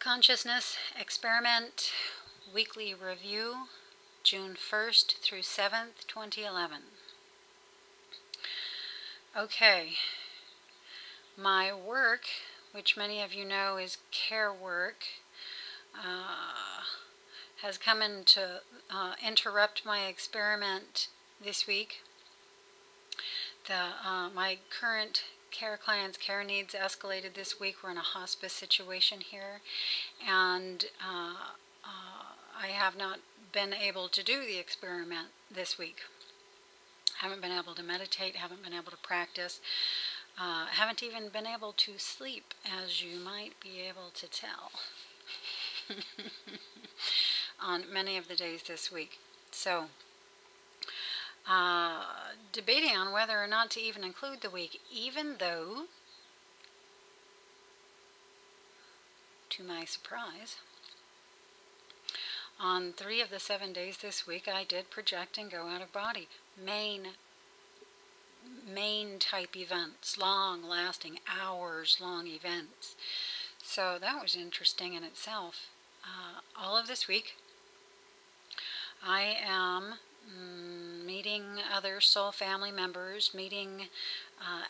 Consciousness Experiment Weekly Review, June 1st through 7th, 2011. Okay, my work, which many of you know is care work, has come in to interrupt my experiment this week. My current care clients' care needs escalated this week. We're in a hospice situation here, and I have not been able to do the experiment this week. Haven't been able to meditate, haven't been able to practice, haven't even been able to sleep, as you might be able to tell, on many of the days this week. So, debating on whether or not to even include the week, even though, to my surprise, on 3 of the 7 days this week, I did project and go out of body. Main type events, long-lasting, hours-long events. So that was interesting in itself. All of this week, I am meeting other soul family members, meeting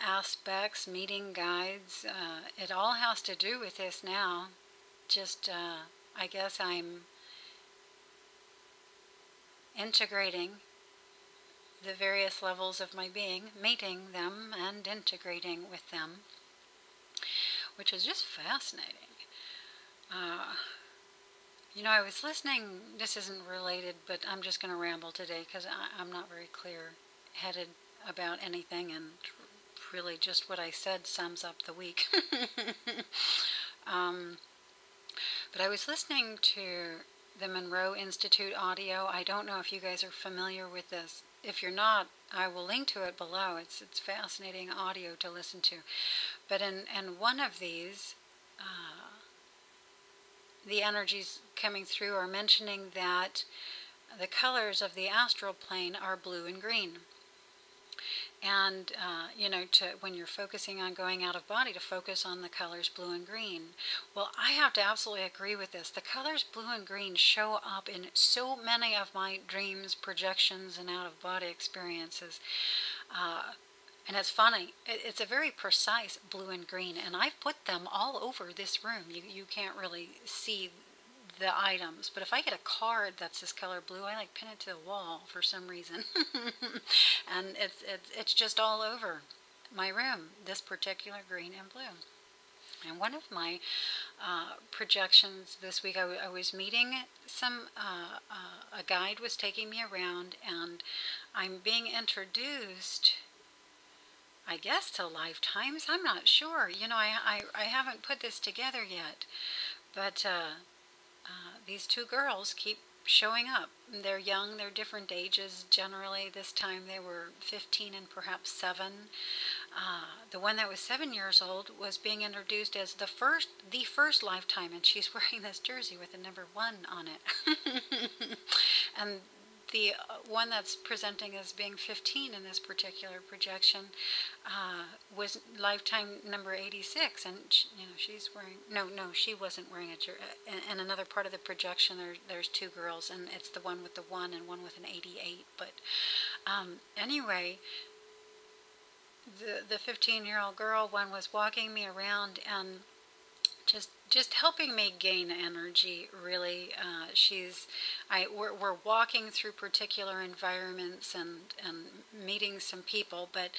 aspects, meeting guides. It all has to do with this now. Just, I guess I'm integrating the various levels of my being, meeting them and integrating with them, which is just fascinating. I was listening, this isn't related, but I'm just going to ramble today because I'm not very clear-headed about anything, and really just what I said sums up the week. But I was listening to the Monroe Institute audio. I don't know if you guys are familiar with this. If you're not, I will link to it below. It's fascinating audio to listen to. But in one of these, the energies coming through are mentioning that the colors of the astral plane are blue and green. And, when you're focusing on going out of body, to focus on the colors blue and green. Well, I have to absolutely agree with this. The colors blue and green show up in so many of my dreams, projections, and out-of-body experiences. And it's funny. It's a very precise blue and green, and I've put them all over this room. You can't really see the items, but if I get a card that's this color blue, I pin it to the wall for some reason. And it's just all over my room, this particular green and blue. And one of my projections this week, I was meeting a guide was taking me around, and I'm being introduced, I guess, to lifetimes. I'm not sure. I haven't put this together yet, but these two girls keep showing up. They're young, they're different ages. Generally, this time they were 15 and perhaps 7. The one that was 7 years old was being introduced as the first lifetime, and she's wearing this jersey with the number 1 on it. And the one that's presenting as being 15 in this particular projection was lifetime number 86, and she's wearing she wasn't wearing a jersey. In another part of the projection, there's 2 girls, and it's the one with the 1 and one with an 88. But anyway, the 15-year-old girl one was walking me around and just helping me gain energy, really. We're walking through particular environments and meeting some people, but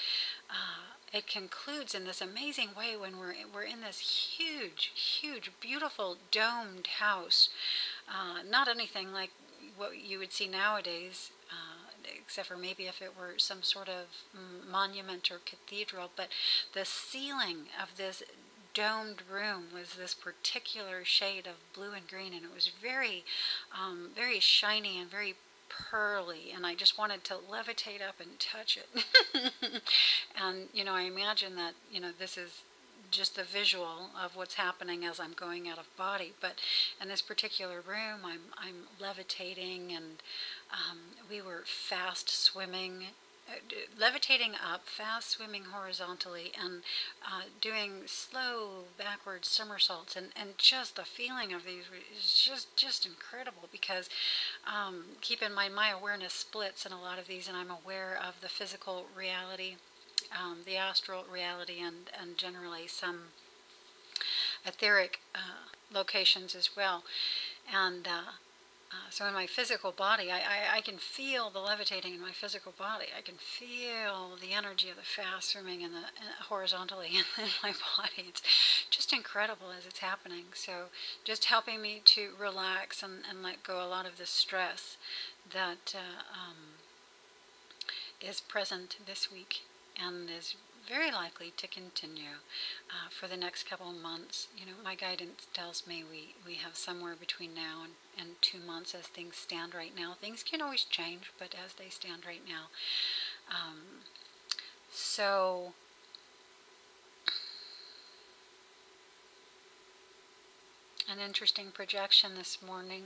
it concludes in this amazing way when we're in this huge, beautiful domed house. Not anything like what you would see nowadays, except for maybe if it were some sort of monument or cathedral, but the ceiling of this domed room was this particular shade of blue and green, and it was very shiny and very pearly, and I just wanted to levitate up and touch it. And I imagine that this is just the visual of what's happening as I'm going out of body. But in this particular room, I'm levitating, and we were fast swimming levitating up, fast swimming horizontally, and doing slow backward somersaults, and just the feeling of these is just incredible, because keep in mind my awareness splits in a lot of these, and I'm aware of the physical reality, the astral reality, and generally some etheric locations as well. And so in my physical body, I can feel the levitating in my physical body. I can feel the energy of the fast swimming and the horizontally in my body. It's just incredible as it's happening. So just helping me to relax and let go a lot of the stress that is present this week, and is very likely to continue for the next couple of months. You know, my guidance tells me we have somewhere between now and 2 months as things stand right now. Things can always change, but as they stand right now. So an interesting projection this morning.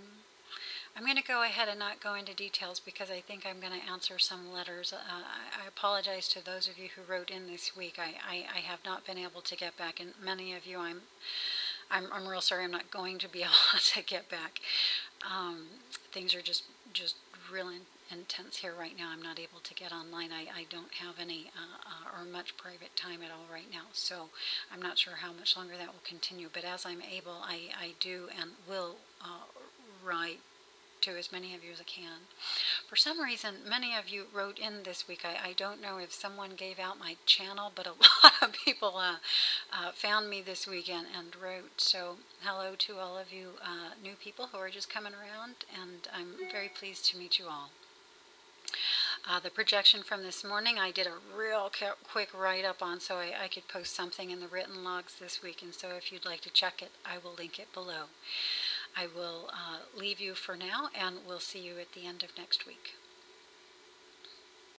I'm going to go ahead and not go into details, because I think I'm going to answer some letters. I apologize to those of you who wrote in this week. I have not been able to get back, and many of you I'm real sorry I'm not going to be able to get back. Things are just real intense here right now. I'm not able to get online. I don't have any or much private time at all right now, so I'm not sure how much longer that will continue. But as I'm able, I do and will write to as many of you as I can. For some reason, many of you wrote in this week. I don't know if someone gave out my channel, but a lot of people found me this weekend and wrote. So hello to all of you new people who are just coming around, and I'm very pleased to meet you all. The projection from this morning, I did a real quick write-up on, so I could post something in the written logs this week, and so if you'd like to check it, I will link it below. I will leave you for now, and we'll see you at the end of next week.